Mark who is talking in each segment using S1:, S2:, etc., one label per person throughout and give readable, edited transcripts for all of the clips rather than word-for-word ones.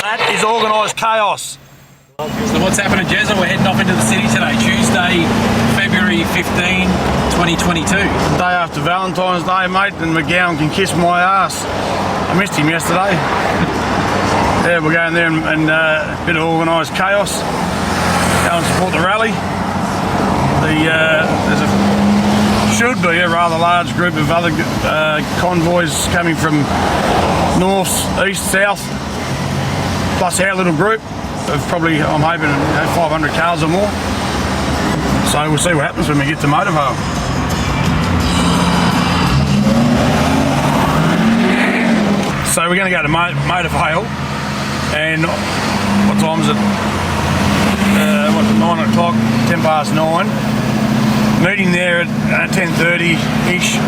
S1: That is organised chaos.
S2: So what's happening, Jezza? We're heading off into the city today, Tuesday, February 15, 2022.
S1: Day after Valentine's Day, mate, and McGowan can kiss my ass. I missed him yesterday. Yeah, we're going there and a bit of organised chaos. Go and support the rally. Should be a rather large group of other convoys coming from north, east, south, plus our little group of probably, I'm hoping, 500 cars or more. So we'll see what happens when we get to Motorvale. So we're going to go to Motorvale, and what time is it? 9 o'clock, 10 past 9. Meeting there at 10:30-ish,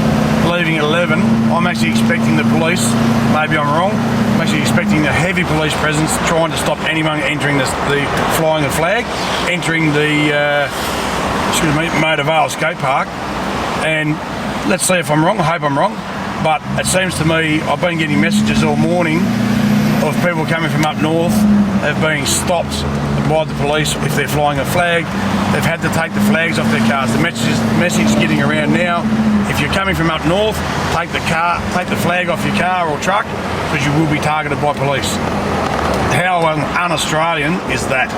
S1: leaving at 11. I'm actually expecting the police, maybe I'm wrong, I'm actually expecting a heavy police presence trying to stop anyone entering the flying a flag, entering the Motorvale skate park. And let's see if I'm wrong, I hope I'm wrong, but it seems to me, I've been getting messages all morning of people coming from up north have been stopped by the police if they're flying a flag. They've had to take the flags off their cars. The message is getting around now, if you're coming from up north, take the flag off your car or truck, because you will be targeted by police. How un-Australian is that?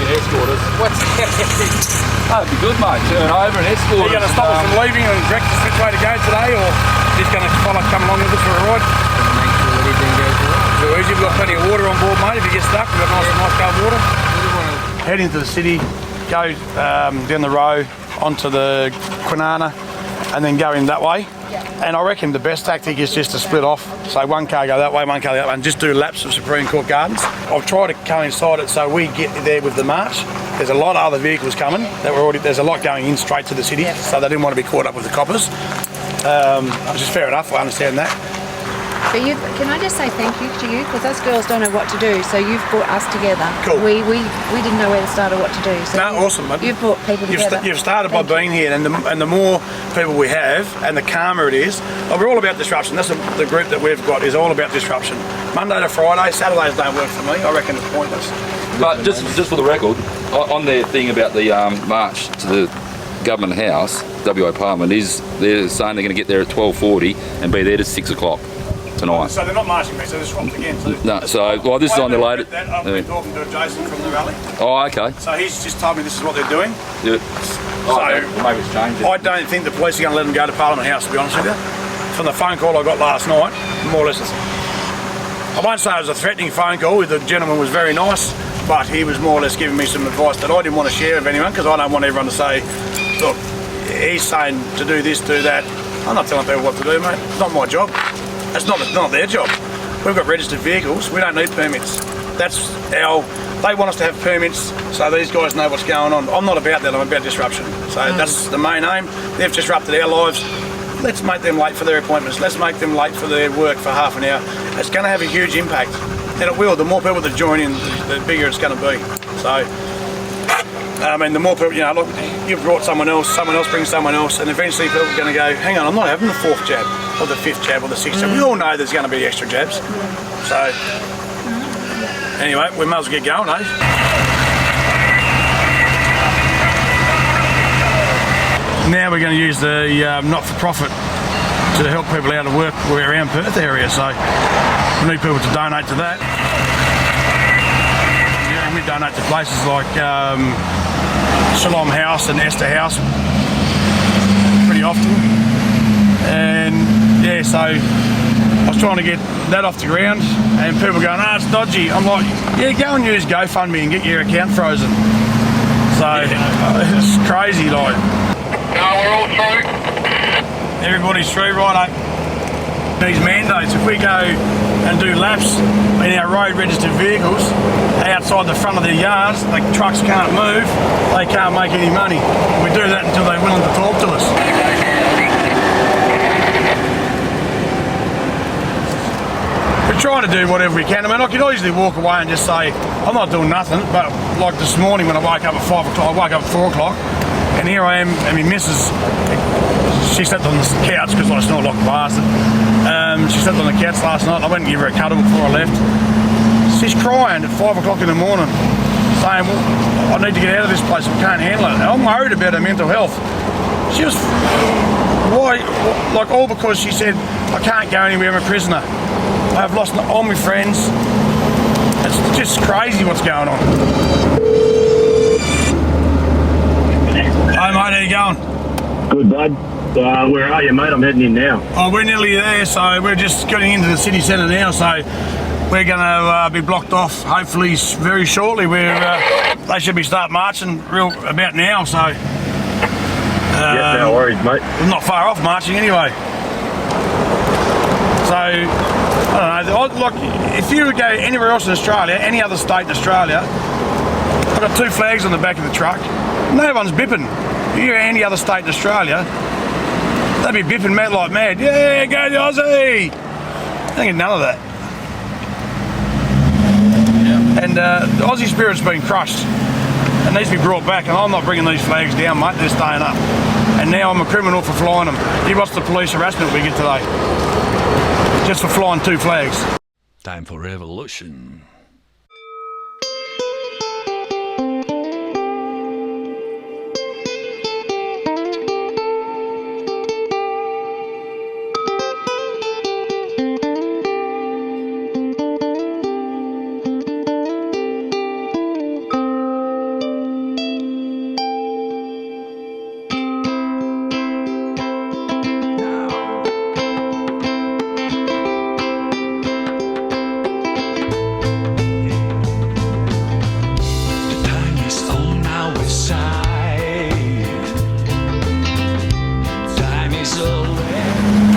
S3: Escort us. What's that'd be good, mate. Turn over and escort us. Are you
S1: going to stop us from leaving and direct us which way to go today, or just going to come along with us for a ride?
S3: Make sure everything goes right.
S1: So easy. We've got plenty of water on board, mate. If you get stuck, we've got nice cold water. Head into the city, go down the road onto the Kwinana, and then go in that way. And I reckon the best tactic is just to split off. So one car go that way, one car the other way, and just do laps of Supreme Court Gardens. I'll try to coincide it so we get there with the march. There's a lot of other vehicles coming that were already. There's a lot going in straight to the city, so they didn't want to be caught up with the coppers. Which is fair enough. I understand that.
S4: But can I just say thank you to you, because us girls don't know what to do, so you've brought us together.
S1: Cool.
S4: We didn't know where to start or what to do. So
S1: awesome, mate.
S4: You've brought people together.
S1: You've started by being here, and the more people we have, and the calmer it is. We're all about disruption. That's the group that we've got is all about disruption. Monday to Friday, Saturdays don't work for me. I reckon it's pointless.
S3: But just for the record, on their thing about the march to the Government House, WA Parliament, they're saying they're going to get there at 12:40 and be there at 6 o'clock tonight.
S1: So they're not marching me, so they're swapped again. So
S3: no, this is on the latest.
S1: I've been talking to Jason from the rally.
S3: Oh, okay.
S1: So he's just told me this is what they're doing.
S3: Yeah.
S1: So
S3: maybe it's changed.
S1: I don't think the police are going to let them go to Parliament House, to be honest with you. From the phone call I got last night, more or less, I won't say it was a threatening phone call. The gentleman was very nice, but he was more or less giving me some advice that I didn't want to share with anyone, because I don't want everyone to say, look, he's saying to do this, do that. I'm not telling people what to do, mate. It's not my job. It's not their job. We've got registered vehicles. We don't need permits. They want us to have permits so these guys know what's going on. I'm not about that. I'm about disruption. So that's the main aim. They've disrupted our lives. Let's make them late for their appointments. Let's make them late for their work for half an hour. It's going to have a huge impact, and it will. The more people that join in, the bigger it's going to be. So, I mean, the more people, look, you've brought someone else brings someone else, and eventually people are going to go, hang on, I'm not having the 4th jab, or the 5th jab, or the 6th jab. We all know there's going to be extra jabs. So, anyway, we might as well get going, eh? Now we're going to use the not-for-profit to help people out of work around Perth area, so we need people to donate to that. Yeah, we donate to places like Shalom House and Esther House pretty often, and yeah, so I was trying to get that off the ground, and people going, it's dodgy. I'm like, yeah, go and use GoFundMe and get your account frozen. So it's crazy, like.
S5: No, we're all through.
S1: Everybody's through, right? These mandates, if we go and do laps in our road registered vehicles outside the front of their yards, the trucks can't move, they can't make any money. We do that until they're willing to talk to us. We're trying to do whatever we can. I mean, I could easily walk away and just say, I'm not doing nothing, but like this morning when I woke up at 5 o'clock, I woke up at 4 o'clock, and here I am, and my missus she slept on the couch because I snort like a bastard. She slept on the couch last night. I went and gave her a cuddle before I left. She's crying at 5 o'clock in the morning, saying, well, I need to get out of this place, I can't handle it. And I'm worried about her mental health. She was, why, like all because she said, I can't go anywhere, I'm a prisoner. I've lost all my friends. It's just crazy what's going on. Hey mate, how you going?
S6: Good, bud. Where are you, mate? I'm heading in now.
S1: Oh, we're nearly there, so we're just getting into the city centre now, so we're going to be blocked off hopefully very shortly. They should be start marching real about now, so...
S6: Yeah, no worries, mate.
S1: We're not far off marching anyway. So, I don't know, like, if you would go anywhere else in Australia, any other state in Australia, I've got 2 flags on the back of the truck, no one's bipping. If you're any other state in Australia, they'd be bipping mad like mad. Yeah, go the Aussie! I think none of that. Yeah. And the Aussie spirit's been crushed. It needs to be brought back, and I'm not bringing these flags down, mate, they're staying up. And now I'm a criminal for flying them. You watch the police harassment we get today. Just for flying 2 flags.
S7: Time for revolution.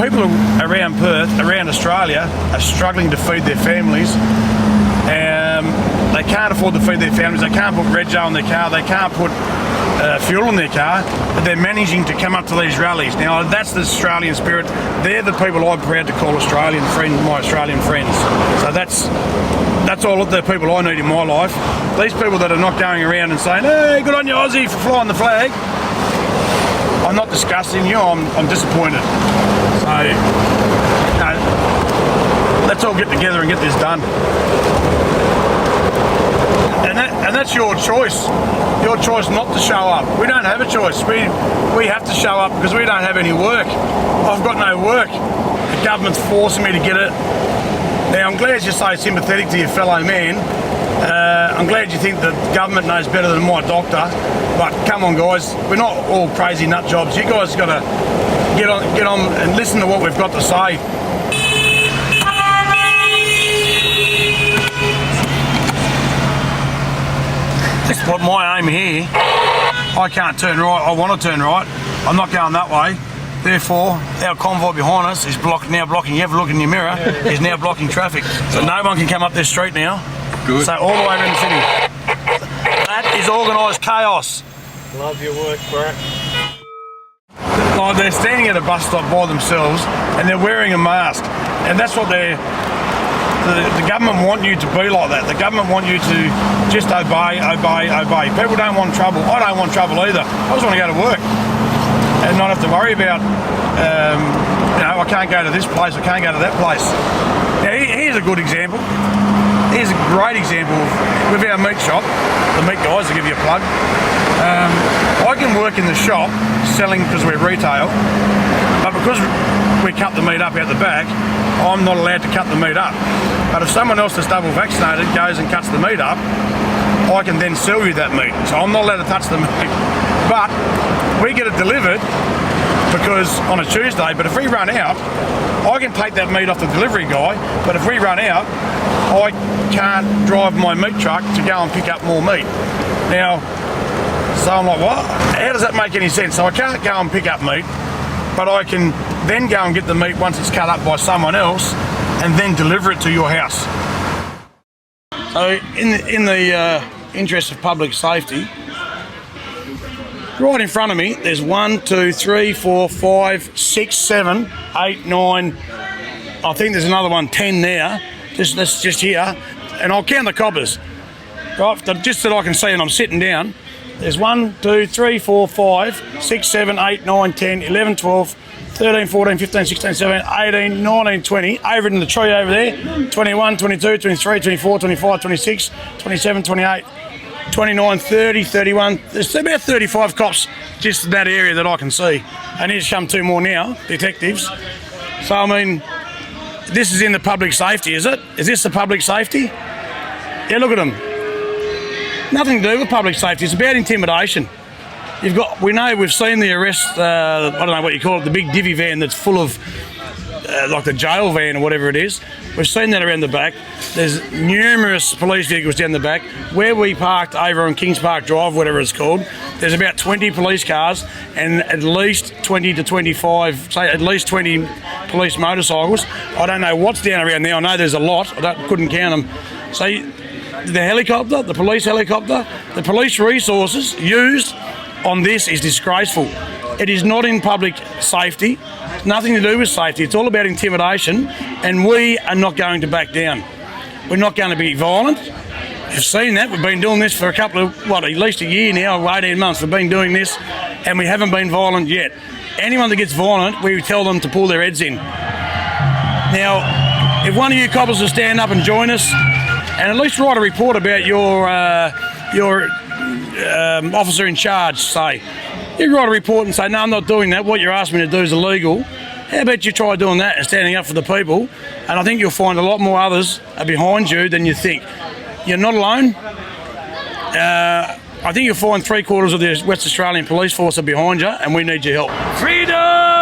S1: People around Perth, around Australia, are struggling to feed their families. They can't afford to feed their families. They can't put red gel in their car. They can't put fuel in their car. But they're managing to come up to these rallies. Now, that's the Australian spirit. They're the people I'm proud to call Australian friends, my Australian friends. So that's all of the people I need in my life. These people that are not going around and saying, hey, good on you, Aussie, for flying the flag. I'm not disgusting you, I'm disappointed. So, let's all get together and get this done. And that's your choice. Your choice not to show up. We don't have a choice. We have to show up because we don't have any work. I've got no work. The government's forcing me to get it. Now, I'm glad you're so sympathetic to your fellow man. I'm glad you think the government knows better than my doctor, but come on guys, we're not all crazy nut jobs. You guys got to get on and listen to what we've got to say. This is what my aim here. I can't turn right, I want to turn right. I'm not going that way. Therefore, our convoy behind us is now blocking. You have a look in your mirror, is now blocking traffic. So no one can come up this street now.
S2: Good.
S1: So all the way around the city. That is organised chaos.
S6: Love your work, bro.
S1: Like they're standing at a bus stop by themselves and they're wearing a mask. And that's what the government want you to be like that. The government want you to just obey. People don't want trouble. I don't want trouble either. I just want to go to work and not have to worry about, I can't go to this place, I can't go to that place. Now, here's a good example. Here's a great example with our meat shop, the meat guys, to give you a plug. I can work in the shop selling because we're retail, but because we cut the meat up out the back, I'm not allowed to cut the meat up. But if someone else that's double vaccinated goes and cuts the meat up, I can then sell you that meat. So I'm not allowed to touch the meat. But we get it delivered because on a Tuesday, but if we run out, I can take that meat off the delivery guy, but if we run out, I can't drive my meat truck to go and pick up more meat. Now, so I'm like, what? How does that make any sense? So I can't go and pick up meat, but I can then go and get the meat once it's cut up by someone else and then deliver it to your house. So in the interest of public safety, right in front of me, there's 1, 2, 3, 4, 5, 6, 7, 8, 9. I think there's another one, 10 now. That's just here, and I'll count the coppers. Right, just that I can see, and I'm sitting down. There's 1, 2, 3, 4, 5, 6, 7, 8, 9, 10, 11, 12, 13, 14, 15, 16, 17, 18, 19, 20. Over in the tree over there. 21, 22, 23, 24, 25, 26, 27, 28, 29, 30, 31. There's about 35 cops just in that area that I can see. And here's come 2 more now, detectives. So, I mean, this is in the public safety, is it? Is this the public safety? Yeah, look at them. Nothing to do with public safety. It's about intimidation. We've seen the arrest, I don't know what you call it, the big divvy van that's full of, like the jail van or whatever it is. We've seen that around the back. There's numerous police vehicles down the back. Where we parked over on Kings Park Drive, whatever it's called, there's about 20 police cars and at least 20 to 25, say at least 20 police motorcycles. I don't know what's down around there. I know there's a lot. Couldn't count them. So the helicopter, the police helicopter, the police resources used on this is disgraceful. It is not in public safety. It's nothing to do with safety. It's all about intimidation, and we are not going to back down. We're not going to be violent. You've seen that. We've been doing this for at least a year now, or 18 months. We've been doing this, and we haven't been violent yet. Anyone that gets violent, we tell them to pull their heads in. Now, if one of you coppers will stand up and join us, and at least write a report about your officer in charge, say. You write a report and say, no, I'm not doing that. What you're asking me to do is illegal. How about you try doing that and standing up for the people? And I think you'll find a lot more others are behind you than you think. You're not alone. I think you'll find 3/4 of the West Australian police force are behind you, and we need your help. Freedom!